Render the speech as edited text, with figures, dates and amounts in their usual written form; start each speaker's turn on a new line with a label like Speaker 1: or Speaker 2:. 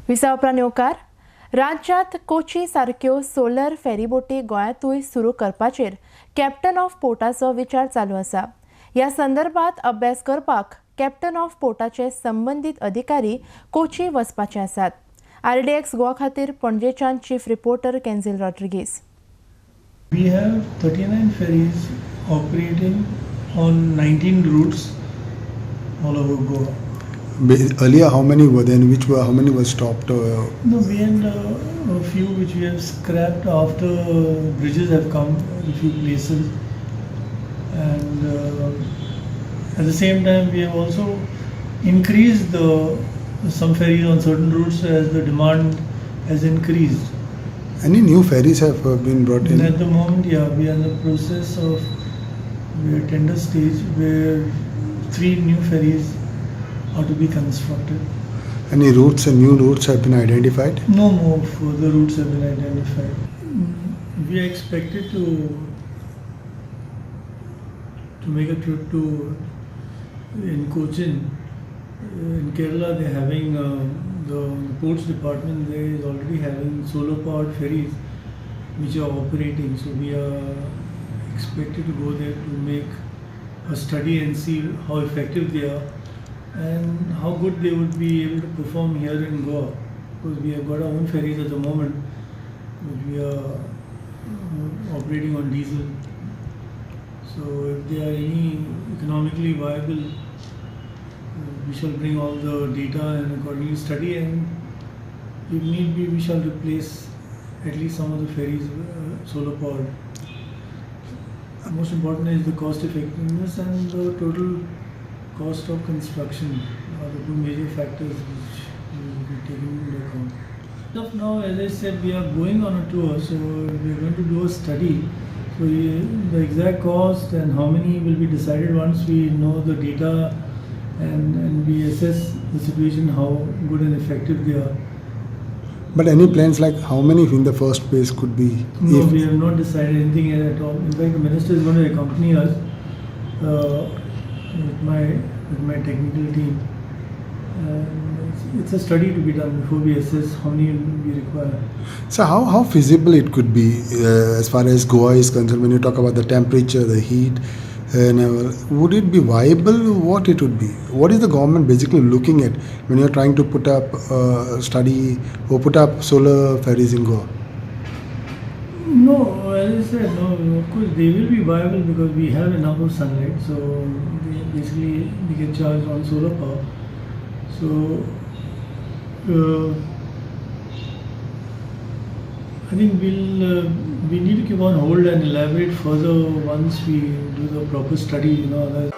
Speaker 1: विसा उपरांत येवकार राज्यांत कोची सारक्यो सोलर फेरीबोटी गोंयांतूय सुरू करपाचेर कॅप्टन ऑफ पोर्टाचो विचार चालू आसा. ह्या संदर्भात अभ्यास करपाक कॅप्टन ऑफ पोर्टाचे संबंधीत अधिकारी कोची वचपाचे आसात. RDX गोवा खातीर पणजेच्यान chief reporter Kenzil Rodrigues.
Speaker 2: We have 39 ferries operating on 19 routes all over Goa.
Speaker 3: Earlier, how many were there? How many were stopped?
Speaker 2: No, we had a few which we have scrapped after bridges have come in a few places, and at the same time we have also increased some ferries on certain routes as the demand has increased.
Speaker 3: Any new ferries have been brought in?
Speaker 2: And at the moment, yeah, we are in the process of tender stage where 3 new ferries are to be constructed.
Speaker 3: Any routes and new routes have been identified?
Speaker 2: No more further routes have been identified. We are expected to make a trip to in Kochi. In Kerala, they are having the ports department. There is already having solar powered ferries which are operating. So we are expected to go there to make a study and see how effective they are and how good they would be able to perform here in Goa, because we have got our own ferries at the moment which we are operating on diesel. So if they are any economically viable, we shall bring all the data and accordingly study, and if need be we shall replace at least some of the ferries solar powered. Most important is the cost effectiveness and the total cost of construction are the 2 major factors which will be taken into account. Up now, as I said, we are going on a tour, so we are going to do a study. So the exact cost and how many will be decided once we know the data and we assess the situation, how good and effective they are.
Speaker 3: But any plans like how many in the first phase could be?
Speaker 2: No, we have not decided anything at all. In fact, the minister is going to accompany us with my technical team. It's a study to be done before we assess how many we require.
Speaker 3: So how feasible it could be as far as Goa is concerned, when you talk about the temperature, the heat, and would it be viable? What it would be? What is the government basically looking at when you're trying to put up study or put up solar ferries in Goa?
Speaker 2: No, as I said, no, of course they will be viable because we have enough of sunlight. So basically we get charged on solar power. So I think we need to keep on hold and elaborate further once we do the proper study, otherwise